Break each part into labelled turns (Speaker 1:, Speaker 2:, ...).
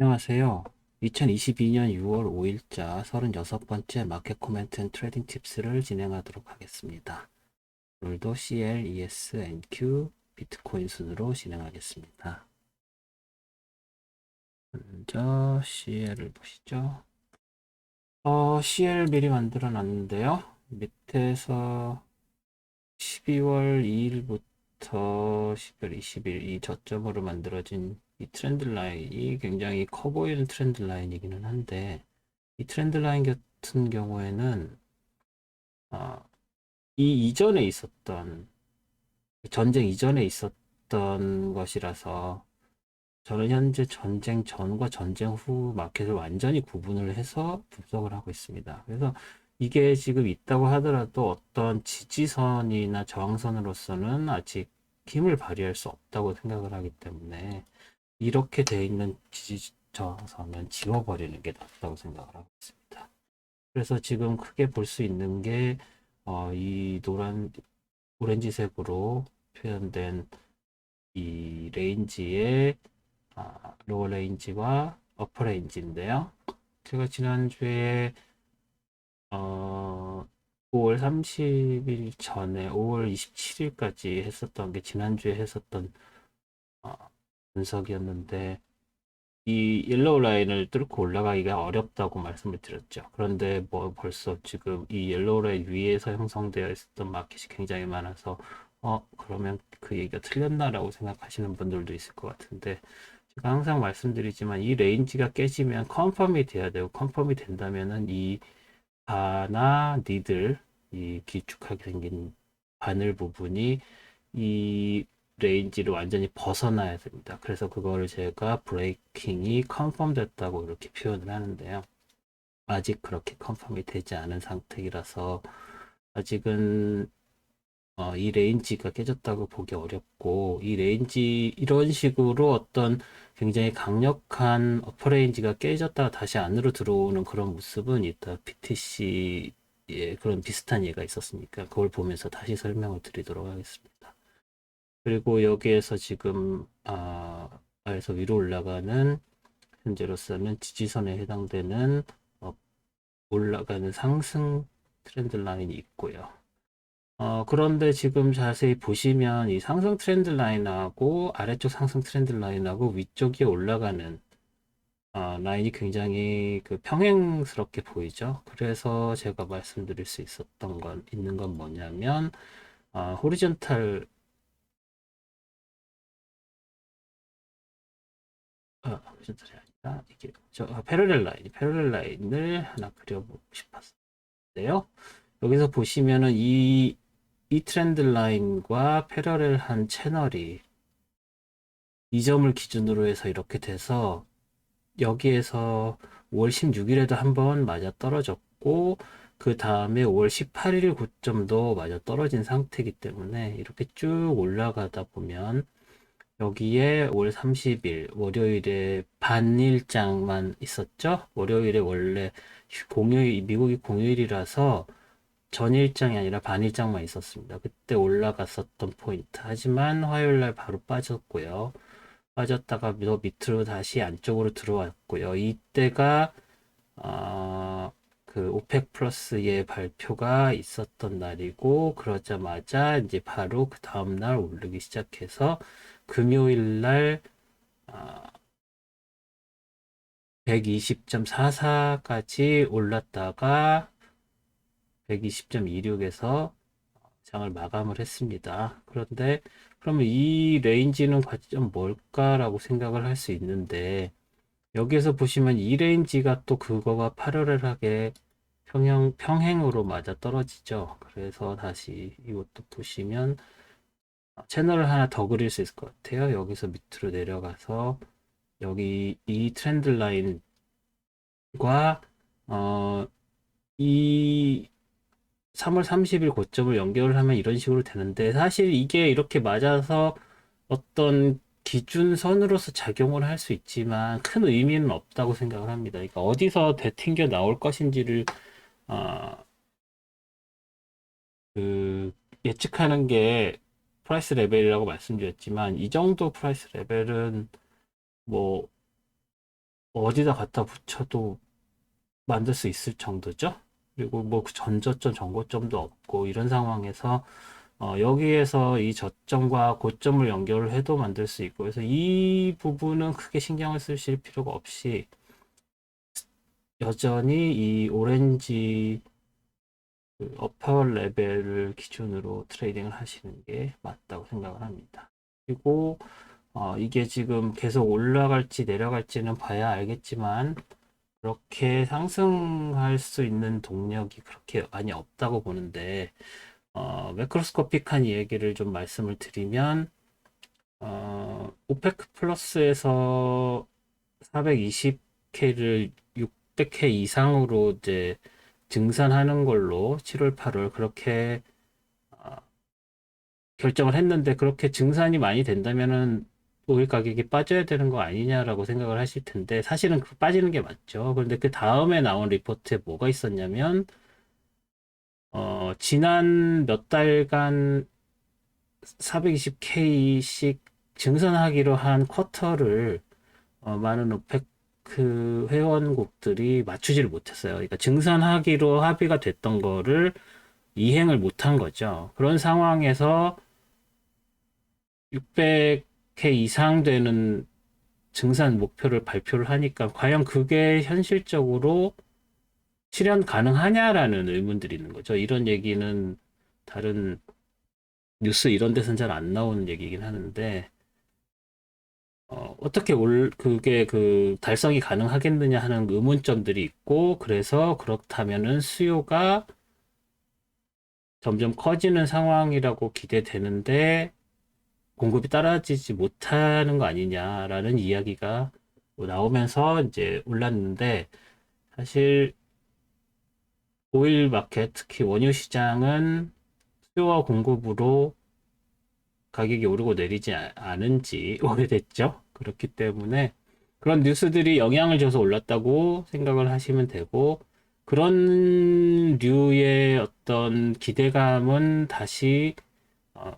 Speaker 1: 안녕하세요. 2022년 6월 5일자 36번째 마켓 코멘트 앤 트레이딩 팁스를 진행하도록 하겠습니다. 오늘도 CL, ES, NQ, 비트코인 순으로 진행하겠습니다. 먼저 CL을 보시죠. CL 미리 만들어 놨는데요. 밑에서 12월 2일부터 12월 20일 이 저점으로 만들어진 이 트렌드 라인이 굉장히 커 보이는 트렌드 라인이기는 한데, 이 트렌드 라인 같은 경우에는 아, 이 이전에 있었던 전쟁 이전에 있었던 것이라서 저는 현재 전쟁 전과 전쟁 후 마켓을 완전히 구분을 해서 분석을 하고 있습니다. 그래서 이게 지금 있다고 하더라도 어떤 지지선이나 저항선으로서는 아직 힘을 발휘할 수 없다고 생각을 하기 때문에 이렇게 돼 있는 지지 저항선은 지워버리는 게 낫다고 생각을 하고 있습니다. 그래서 지금 크게 볼 수 있는 게, 이 오렌지색으로 표현된 이 레인지의 로어 레인지와 어퍼 레인지인데요. 제가 지난주에, 어, 5월 30일 전에 5월 27일까지 했었던 게 지난주에 했었던 어, 분석이었는데, 이 옐로우 라인을 뚫고 올라가기가 어렵다고 말씀을 드렸죠. 그런데 뭐 벌써 지금 이 옐로우 라인 위에서 형성되어 있었던 마켓이 굉장히 많아서 그러면 그 얘기가 틀렸나라고 생각하시는 분들도 있을 것 같은데, 제가 항상 말씀드리지만 이 레인지가 깨지면 컨펌이 돼야 되고, 컨펌이 된다면은 이 바나 니들, 이 길쭉하게 생긴 바늘 부분이 이 레인지를 완전히 벗어나야 됩니다. 그래서 그거를 제가 브레이킹이 컨펌 됐다고 이렇게 표현을 하는데요. 아직 그렇게 컨펌이 되지 않은 상태이라서 아직은 이 레인지가 깨졌다고 보기 어렵고, 이 레인지 이런 식으로 어떤 굉장히 강력한 어퍼 레인지가 깨졌다가 다시 안으로 들어오는 그런 모습은 이따 BTC의 그런 비슷한 예가 있었으니까 그걸 보면서 다시 설명을 드리도록 하겠습니다. 그리고 여기에서 지금 아래서 위로 올라가는 현재로서는 지지선에 해당되는 어, 올라가는 상승 트렌드 라인이 있고요. 그런데 지금 자세히 보시면 이 상승 트렌드 라인하고 아래쪽 상승 트렌드 라인하고 위쪽에 올라가는 라인이 굉장히 그 평행스럽게 보이죠. 그래서 제가 말씀드릴 수 있었던 건 있는 건 뭐냐면 호리존탈 호리존탈이 아니라 이게 패러렐 라인을 하나 그려보고 싶었는데요. 여기서 보시면은 이 트렌드 라인과 패러렐한 채널이 이 점을 기준으로 해서 이렇게 돼서 여기에서 5월 16일에도 한번 맞아 떨어졌고, 그 다음에 5월 18일 고점도 맞아 떨어진 상태이기 때문에 이렇게 쭉 올라가다 보면 여기에 5월 30일 월요일에 반일장만 있었죠. 월요일에 원래 공휴일, 미국이 공휴일이라서 전일장이 아니라 반일장만 있었습니다. 그때 올라갔었던 포인트. 하지만 화요일 날 바로 빠졌고요. 빠졌다가 더 밑으로 다시 안쪽으로 들어왔고요. 이때가 그 오펙 플러스의 발표가 있었던 날이고, 그러자마자 이제 바로 그 다음날 오르기 시작해서 금요일 날 120.44까지 올랐다가 120.26에서 장을 마감을 했습니다. 그런데 그러면 이 레인지는 과연 뭘까라고 생각을 할 수 있는데, 여기에서 보시면 이 레인지가 또 그거가 파러렐하게 평행으로 맞아 떨어지죠. 그래서 다시 이것도 보시면 채널을 하나 더 그릴 수 있을 것 같아요. 여기서 밑으로 내려가서 여기 이 트렌드 라인과 이 3월 30일 고점을 연결을 하면 이런 식으로 되는데, 사실 이게 이렇게 맞아서 어떤 기준선으로서 작용을 할 수 있지만 큰 의미는 없다고 생각을 합니다. 그러니까 어디서 되튕겨 나올 것인지를 아, 그 예측하는 게 프라이스 레벨이라고 말씀드렸지만, 이 정도 프라이스 레벨은 뭐 어디다 갖다 붙여도 만들 수 있을 정도죠. 그리고 뭐 그 전저점, 전고점도 없고 이런 상황에서 여기에서 이 저점과 고점을 연결을 해도 만들 수 있고, 그래서 이 부분은 크게 신경을 쓰실 필요가 없이 여전히 이 오렌지 그 어퍼 레벨을 기준으로 트레이딩을 하시는 게 맞다고 생각을 합니다. 그리고 이게 지금 계속 올라갈지 내려갈지는 봐야 알겠지만 그렇게 상승할 수 있는 동력이 그렇게 많이 없다고 보는데, 매크로스코픽한 얘기를 좀 말씀을 드리면, 오페크 플러스에서 420K를 600K 이상으로 이제 증산하는 걸로 7월, 8월 그렇게 결정을 했는데, 그렇게 증산이 많이 된다면은 오일 가격이 빠져야 되는 거 아니냐라고 생각을 하실 텐데, 사실은 빠지는 게 맞죠. 그런데 그 다음에 나온 리포트에 뭐가 있었냐면, 지난 몇 달간 420K씩 증산하기로 한 쿼터를 많은 오페크 회원국들이 맞추지를 못했어요. 그러니까 증산하기로 합의가 됐던 거를 이행을 못한 거죠. 그런 상황에서 600K 이상 되는 증산 목표를 발표를 하니까 과연 그게 현실적으로 실현 가능하냐라는 의문들이 있는 거죠. 이런 얘기는 다른 뉴스 이런 데서는 잘 안 나오는 얘기긴 하는데, 어떻게 그게 그 달성이 가능하겠느냐 하는 의문점들이 있고, 그래서 그렇다면은 수요가 점점 커지는 상황이라고 기대되는데, 공급이 따라지지 못하는 거 아니냐라는 이야기가 뭐 나오면서 이제 올랐는데, 사실 오일 마켓, 특히 원유 시장은 수요와 공급으로 가격이 오르고 내리지 않은 지 오래됐죠. 그렇기 때문에 그런 뉴스들이 영향을 줘서 올랐다고 생각을 하시면 되고, 그런 류의 어떤 기대감은 다시 어,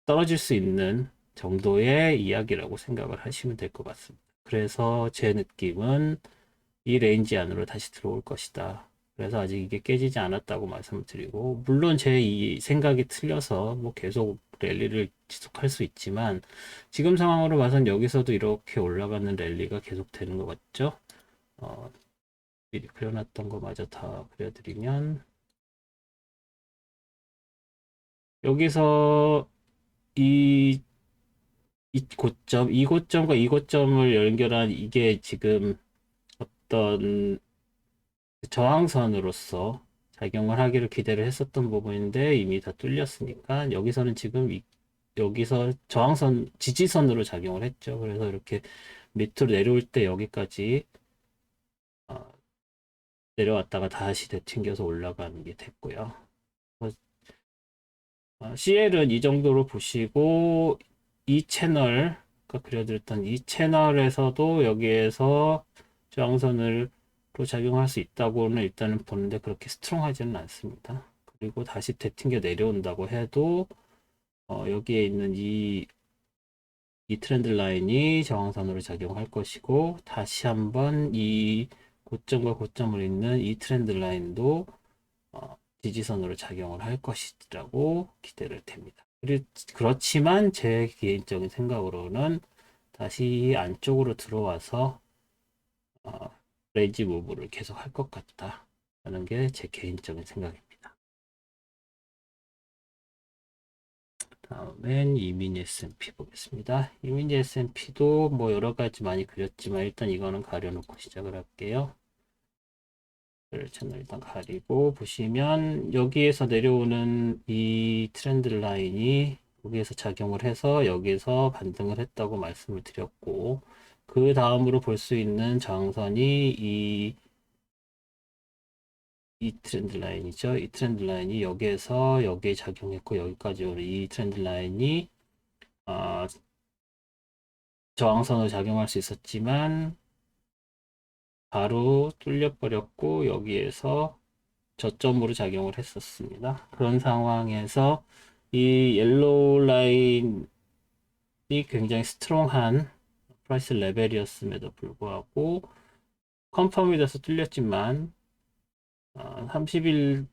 Speaker 1: 떨어질 수 있는 정도의 이야기라고 생각을 하시면 될 것 같습니다. 그래서 제 느낌은 이 레인지 안으로 다시 들어올 것이다. 그래서 아직 이게 깨지지 않았다고 말씀을 드리고, 물론 제 이 생각이 틀려서 뭐 계속 랠리를 지속할 수 있지만, 지금 상황으로 봐선 여기서도 이렇게 올라가는 랠리가 계속 되는 것 같죠? 미리 그려놨던 거 마저 다 그려드리면, 여기서 이, 이 고점과 이 고점을 연결한 이게 지금 어떤 저항선으로서 작용을 하기를 기대를 했었던 부분인데 이미 다 뚫렸으니까 여기서는 지금 여기서 저항선 지지선으로 작용을 했죠. 그래서 이렇게 밑으로 내려올 때 여기까지 어, 내려왔다가 다시 되튕겨서 올라가는 게 됐고요. CL은 이 정도로 보시고, 이 채널, 아까 그려드렸던 이 채널에서도 여기에서 저항선으로 작용할 수 있다고는 일단은 보는데 그렇게 스트롱하지는 않습니다. 그리고 다시 되튕겨 내려온다고 해도 여기에 있는 이 트렌드 라인이 저항선으로 작용할 것이고, 다시 한번 이 고점과 고점을 잇는 이 트렌드 라인도 지지선으로 작용을 할 것이라고 기대를 됩니다. 그렇지만 제 개인적인 생각으로는 다시 안쪽으로 들어와서 어, 레인지 무브를 계속 할 것 같다라는 게 제 개인적인 생각입니다. 다음엔 이미니 S&P 보겠습니다. 이미니 S&P도 뭐 여러 가지 많이 그렸지만 일단 이거는 가려놓고 시작을 할게요. 저는 일단 가리고 보시면 여기에서 내려오는 이 트렌드 라인이 여기에서 작용을 해서 여기에서 반등을 했다고 말씀을 드렸고, 그 다음으로 볼 수 있는 저항선이 이 트렌드 라인이죠. 이 트렌드 라인이 여기에서 여기에 작용했고 여기까지 오는 이 트렌드 라인이 어, 저항선으로 작용할 수 있었지만 바로 뚫려버렸고 여기에서 저점으로 작용을 했었습니다. 그런 상황에서 이 옐로우 라인이 굉장히 스트롱한 프라이스 레벨이었음에도 불구하고 컨펌이 돼서 뚫렸지만 30일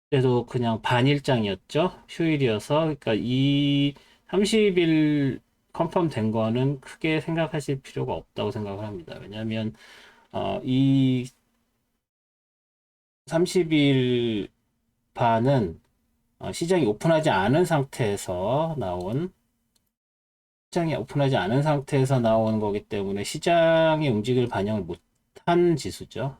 Speaker 1: 때도 그냥 반일장이었죠. 휴일이어서. 그러니까 이 30일 컨펌 된 거는 크게 생각하실 필요가 없다고 생각을 합니다. 왜냐하면 이 30일 반은 시장이 오픈하지 않은 상태에서 나온 시장이 오픈하지 않은 상태에서 나온 거기 때문에 시장의 움직임을 반영을 못한 지수죠.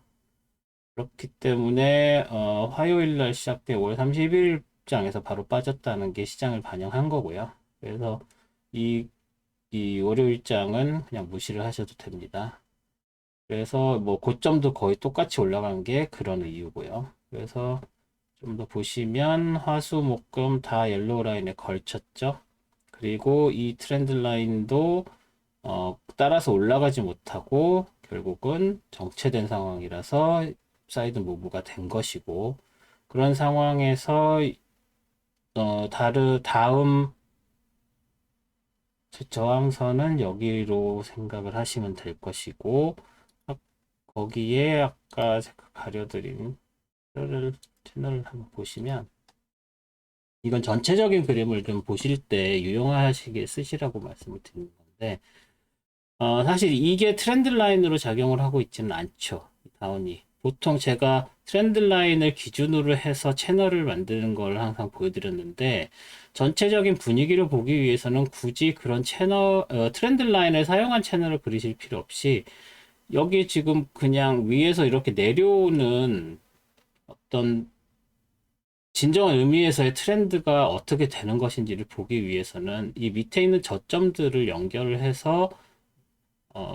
Speaker 1: 그렇기 때문에 화요일 날 시작된 5월 30일 장에서 바로 빠졌다는 게 시장을 반영한 거고요. 그래서 이, 이 월요일 장은 그냥 무시를 하셔도 됩니다. 그래서 뭐 고점도 거의 똑같이 올라간 게 그런 이유고요. 그래서 좀 더 보시면 화수 목금 다 옐로우 라인에 걸쳤죠. 그리고 이 트렌드 라인도 따라서 올라가지 못하고 결국은 정체된 상황이라서 사이드 무브가 된 것이고, 그런 상황에서 다음 저항선은 여기로 생각을 하시면 될 것이고, 거기에 아까 제가 가려드린 채널을 한번 보시면, 이건 전체적인 그림을 좀 보실 때 유용하시게 쓰시라고 말씀을 드리는 건데, 사실 이게 트렌드 라인으로 작용을 하고 있지는 않죠. 다운이. 보통 제가 트렌드 라인을 기준으로 해서 채널을 만드는 걸 항상 보여드렸는데, 전체적인 분위기를 보기 위해서는 굳이 그런 트렌드 라인을 사용한 채널을 그리실 필요 없이, 여기 지금 그냥 위에서 이렇게 내려오는 어떤 진정한 의미에서의 트렌드가 어떻게 되는 것인지를 보기 위해서는 이 밑에 있는 저점들을 연결을 해서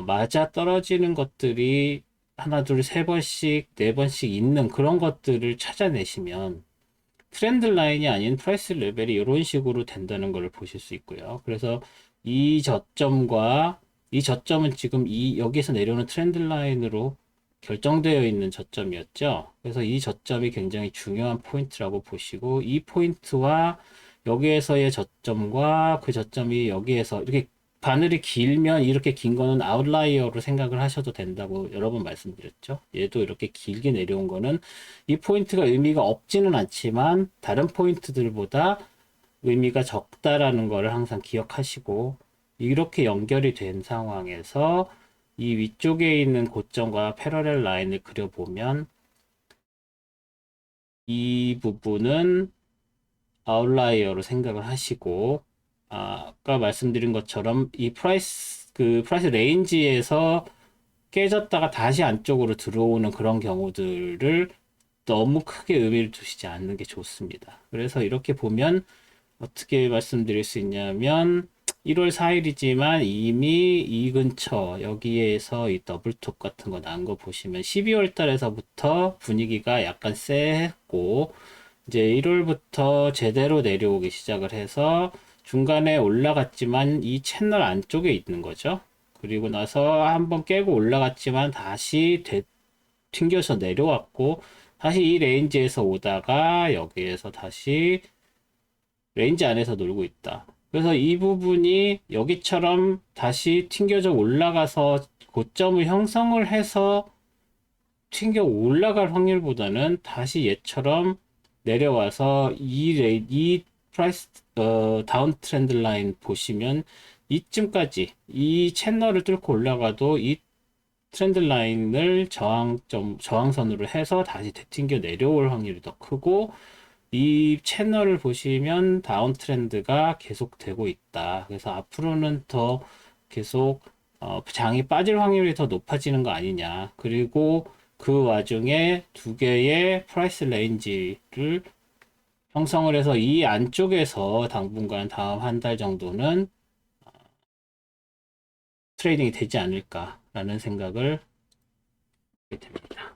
Speaker 1: 맞아 떨어지는 것들이 하나, 둘, 세 번씩, 네 번씩 있는 그런 것들을 찾아내시면 트렌드 라인이 아닌 프라이스 레벨이 이런 식으로 된다는 걸 보실 수 있고요. 그래서 이 저점과 이 저점은 지금 여기에서 내려오는 트렌드 라인으로 결정되어 있는 저점이었죠. 그래서 이 저점이 굉장히 중요한 포인트라고 보시고, 이 포인트와 여기에서의 저점과 그 저점이 여기에서 이렇게 바늘이 길면 이렇게 긴 거는 아웃라이어로 생각을 하셔도 된다고 여러 번 말씀드렸죠. 얘도 이렇게 길게 내려온 거는 이 포인트가 의미가 없지는 않지만 다른 포인트들보다 의미가 적다라는 거를 항상 기억하시고, 이렇게 연결이 된 상황에서 이 위쪽에 있는 고점과 패러렐 라인을 그려보면 이 부분은 아웃라이어로 생각을 하시고, 아까 말씀드린 것처럼 이 프라이스 레인지에서 깨졌다가 다시 안쪽으로 들어오는 그런 경우들을 너무 크게 의미를 두시지 않는 게 좋습니다. 그래서 이렇게 보면 어떻게 말씀드릴 수 있냐면 1월 4일이지만 이미 이 근처 여기에서 이 더블톱 같은 거 난 거 보시면 12월 달에서부터 분위기가 약간 쎄했고, 이제 1월부터 제대로 내려오기 시작을 해서 중간에 올라갔지만 이 채널 안쪽에 있는 거죠. 그리고 나서 한번 깨고 올라갔지만 다시 튕겨서 내려왔고, 다시 이 레인지에서 오다가 여기에서 다시 레인지 안에서 놀고 있다. 그래서 이 부분이 여기처럼 다시 튕겨져 올라가서 고점을 형성을 해서 튕겨 올라갈 확률보다는 다시 얘처럼 내려와서 이 프라이스 다운 트렌드 라인 보시면 이쯤까지 이 채널을 뚫고 올라가도 이 트렌드 라인을 저항선으로 해서 다시 되튕겨 내려올 확률이 더 크고, 이 채널을 보시면 다운 트렌드가 계속되고 있다. 그래서 앞으로는 더 계속 장이 빠질 확률이 더 높아지는 거 아니냐. 그리고 그 와중에 두 개의 프라이스 레인지를 형성을 해서 이 안쪽에서 당분간 다음 한 달 정도는 트레이딩이 되지 않을까라는 생각을 하게 됩니다.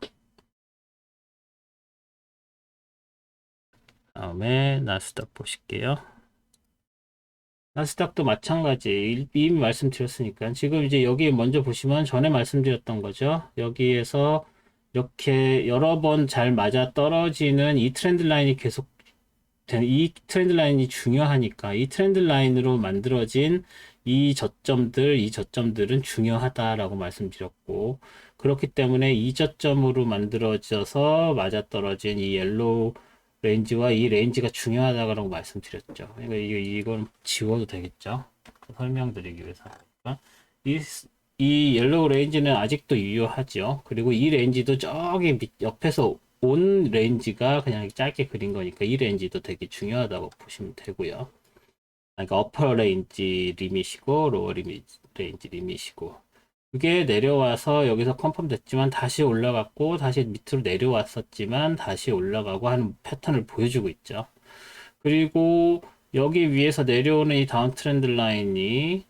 Speaker 1: 다음에 나스닥 보실게요. 나스닥도 마찬가지. 이미 말씀드렸으니까. 지금 이제 여기 먼저 보시면 전에 말씀드렸던 거죠. 여기에서 이렇게 여러 번 잘 맞아 떨어지는 이 트렌드 라인이 이 트렌드 라인이 중요하니까 이 트렌드 라인으로 만들어진 이 저점들은 중요하다라고 말씀드렸고, 그렇기 때문에 이 저점으로 만들어져서 맞아떨어진 이 옐로우 레인지와 이 레인지가 중요하다고 말씀드렸죠. 그러니까 이건 지워도 되겠죠. 설명드리기 위해서. 그러니까 이, 이 옐로우 레인지는 아직도 유효하죠. 그리고 이 레인지도 저기 옆에서 온 레인지가 그냥 짧게 그린 거니까 이 레인지도 되게 중요하다고 보시면 되고요. 그러니까 어퍼 레인지 리밋이고 로어 레인지 리밋이고, 그게 내려와서 여기서 컨펌 됐지만 다시 올라갔고 다시 밑으로 내려왔었지만 다시 올라가고 하는 패턴을 보여주고 있죠. 그리고 여기 위에서 내려오는 이 다운 트렌드 라인이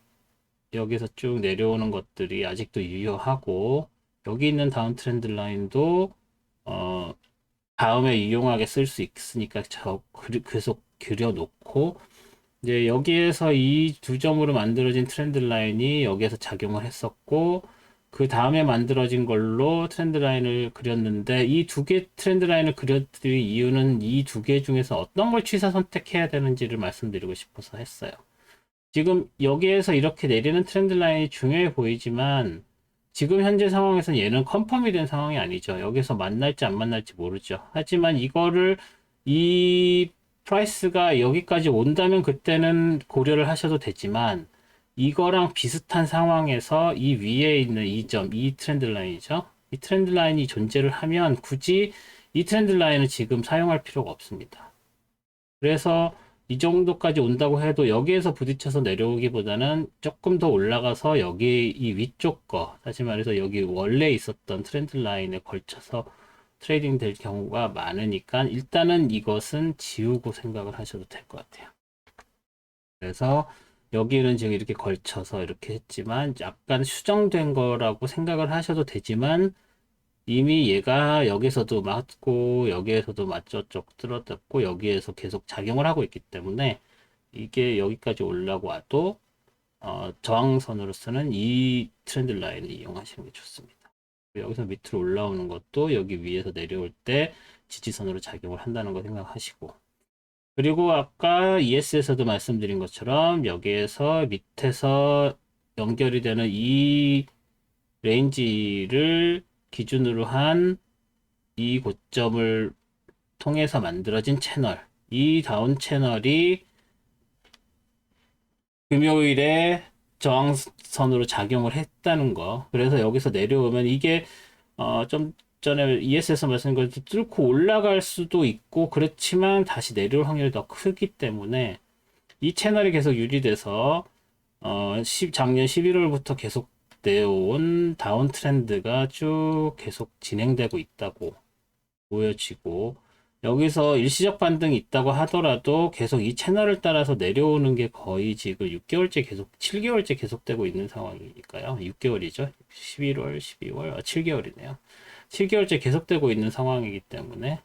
Speaker 1: 여기서 쭉 내려오는 것들이 아직도 유효하고, 여기 있는 다운 트렌드 라인도 다음에 유용하게 쓸 수 있으니까 계속 그려놓고, 이제 여기에서 이 두 점으로 만들어진 트렌드 라인이 여기에서 작용을 했었고, 그 다음에 만들어진 걸로 트렌드 라인을 그렸는데, 이 두 개 트렌드 라인을 그려드릴 이유는 이 두 개 중에서 어떤 걸 취사 선택해야 되는지를 말씀드리고 싶어서 했어요. 지금 여기에서 이렇게 내리는 트렌드 라인이 중요해 보이지만, 지금 현재 상황에서는 얘는 컨펌이 된 상황이 아니죠. 여기서 만날지 안 만날지 모르죠. 하지만 이거를 이 프라이스가 여기까지 온다면 그때는 고려를 하셔도 되지만, 이거랑 비슷한 상황에서 이 위에 있는 이 점, 이 트렌드 라인이죠. 이 트렌드 라인이 존재를 하면 굳이 이 트렌드 라인을 지금 사용할 필요가 없습니다. 그래서 이 정도까지 온다고 해도 여기에서 부딪혀서 내려오기보다는 조금 더 올라가서 여기 이 위쪽 거, 다시 말해서 여기 원래 있었던 트렌드 라인에 걸쳐서 트레이딩 될 경우가 많으니까 일단은 이것은 지우고 생각을 하셔도 될 것 같아요. 그래서 여기는 지금 이렇게 걸쳐서 이렇게 했지만 약간 수정된 거라고 생각을 하셔도 되지만, 이미 얘가 여기서도 맞고 여기에서도 맞저쪽 뚫어졌고 여기에서 계속 작용을 하고 있기 때문에 이게 여기까지 올라고 와도 저항선으로서는 이 트렌드 라인을 이용하시는 게 좋습니다. 여기서 밑으로 올라오는 것도 여기 위에서 내려올 때 지지선으로 작용을 한다는 거 생각하시고, 그리고 아까 ES에서도 말씀드린 것처럼 여기에서 밑에서 연결이 되는 이 레인지를 기준으로 한 이 고점을 통해서 만들어진 채널, 이 다운 채널이 금요일에 저항선으로 작용을 했다는 거. 그래서 여기서 내려오면 이게 좀 전에 ES에서 말씀드린 것처럼 뚫고 올라갈 수도 있고 그렇지만 다시 내려올 확률이 더 크기 때문에 이 채널이 계속 유지돼서 작년 11월부터 계속 내온 다운 트렌드가 쭉 계속 진행되고 있다고 보여지고, 여기서 일시적 반등이 있다고 하더라도 계속 이 채널을 따라서 내려오는 게 거의 지금 6개월째 계속 7개월째 계속되고 있는 상황이니까요. 6개월이죠. 11월, 12월, 7개월이네요. 7개월째 계속되고 있는 상황이기 때문에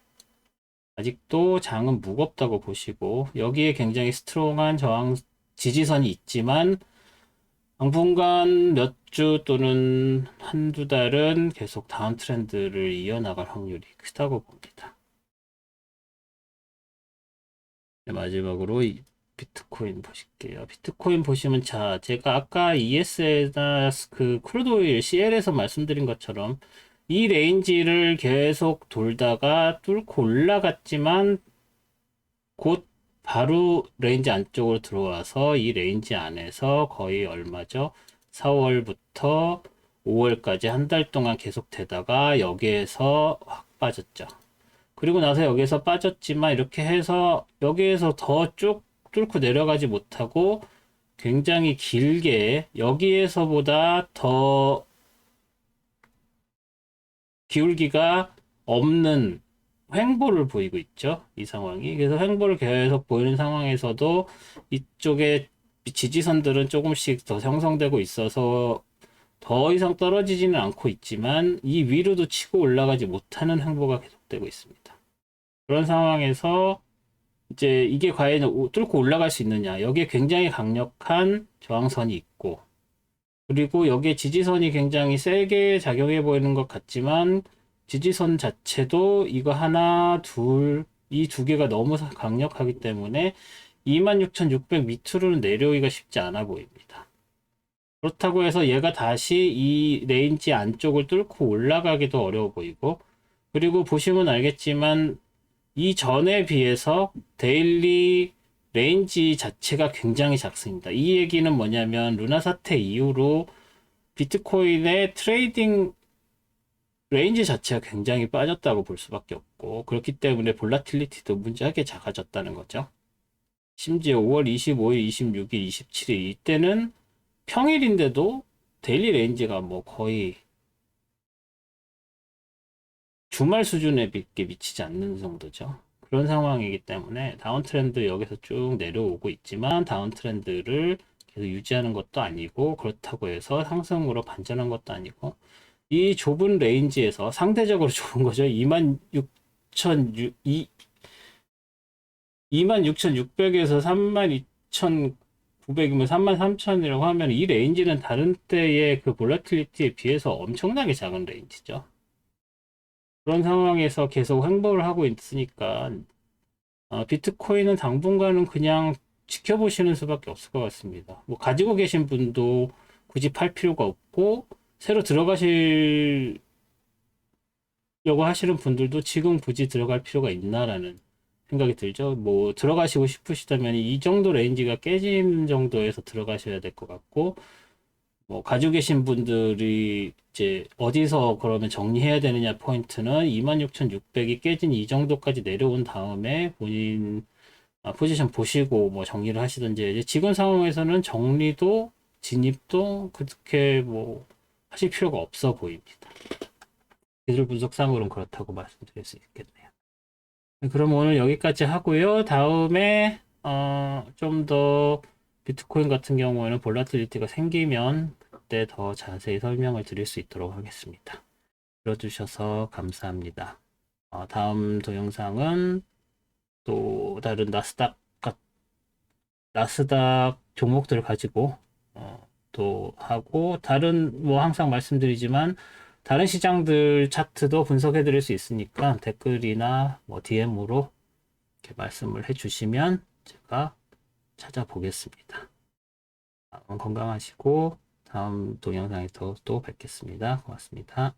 Speaker 1: 아직도 장은 무겁다고 보시고, 여기에 굉장히 스트롱한 저항 지지선이 있지만 당분간 몇 주 또는 한두 달은 계속 다운 트렌드를 이어나갈 확률이 크다고 봅니다. 네, 마지막으로 비트코인 보실게요. 비트코인 보시면, 자, 제가 아까 ES에다 그 크루드 오일 CL에서 말씀드린 것처럼 이 레인지를 계속 돌다가 뚫고 올라갔지만 곧 바로 레인지 안쪽으로 들어와서 이 레인지 안에서 거의 얼마죠? 4월부터 5월까지 한 달 동안 계속 되다가 여기에서 확 빠졌죠. 그리고 나서 여기에서 빠졌지만 이렇게 해서 여기에서 더 쭉 뚫고 내려가지 못하고 굉장히 길게 여기에서보다 더 기울기가 없는 횡보를 보이고 있죠. 이 상황이. 그래서 횡보를 계속 보이는 상황에서도 이쪽에 지지선들은 조금씩 더 형성되고 있어서 더 이상 떨어지지는 않고 있지만 이 위로도 치고 올라가지 못하는 횡보가 계속되고 있습니다. 그런 상황에서 이제 이게 과연 뚫고 올라갈 수 있느냐. 여기에 굉장히 강력한 저항선이 있고, 그리고 여기에 지지선이 굉장히 세게 작용해 보이는 것 같지만 지지선 자체도 이거 하나, 둘, 이 두 개가 너무 강력하기 때문에 26,600 밑으로는 내려오기가 쉽지 않아 보입니다. 그렇다고 해서 얘가 다시 이 레인지 안쪽을 뚫고 올라가기도 어려워 보이고, 그리고 보시면 알겠지만 이 전에 비해서 데일리 레인지 자체가 굉장히 작습니다. 이 얘기는 뭐냐면 루나 사태 이후로 비트코인의 트레이딩 레인지 자체가 굉장히 빠졌다고 볼 수밖에 없고, 그렇기 때문에 볼라틸리티도 무지하게 작아졌다는 거죠. 심지어 5월 25일, 26일, 27일 이때는 평일인데도 데일리 레인지가 뭐 거의 주말 수준에 미치지 않는 정도죠. 그런 상황이기 때문에 다운 트렌드 여기서 쭉 내려오고 있지만 다운 트렌드를 계속 유지하는 것도 아니고, 그렇다고 해서 상승으로 반전한 것도 아니고, 이 좁은 레인지에서 상대적으로 좁은 거죠. 26,600에서 32,900이면 33,000이라고 하면 이 레인지는 다른 때의 그 볼라틸리티에 비해서 엄청나게 작은 레인지죠. 그런 상황에서 계속 횡보를 하고 있으니까 비트코인은 당분간은 그냥 지켜보시는 수밖에 없을 것 같습니다. 뭐 가지고 계신 분도 굳이 팔 필요가 없고, 새로 들어가시려고 하시는 분들도 지금 굳이 들어갈 필요가 있나라는 생각이 들죠. 뭐 들어가시고 싶으시다면 이 정도 레인지가 깨진 정도에서 들어가셔야 될 것 같고, 뭐 가지고 계신 분들이 이제 어디서 그러면 정리해야 되느냐 포인트는 26,600이 깨진 이 정도까지 내려온 다음에 본인 포지션 보시고 뭐 정리를 하시든지, 이제 지금 상황에서는 정리도 진입도 그렇게 뭐 하실 필요가 없어 보입니다. 기술 분석상으로는 그렇다고 말씀드릴 수 있겠네요. 그럼 오늘 여기까지 하고요. 다음에 좀 더 비트코인 같은 경우에는 볼라틸리티가 생기면 그때 더 자세히 설명을 드릴 수 있도록 하겠습니다. 들어주셔서 감사합니다. 다음 동영상은 또 다른 나스닥 종목들을 가지고 또 하고, 다른 뭐 항상 말씀드리지만 다른 시장들 차트도 분석해 드릴 수 있으니까 댓글이나 뭐 DM으로 이렇게 말씀을 해 주시면 제가 찾아보겠습니다. 건강하시고 다음 동영상에서 또 뵙겠습니다. 고맙습니다.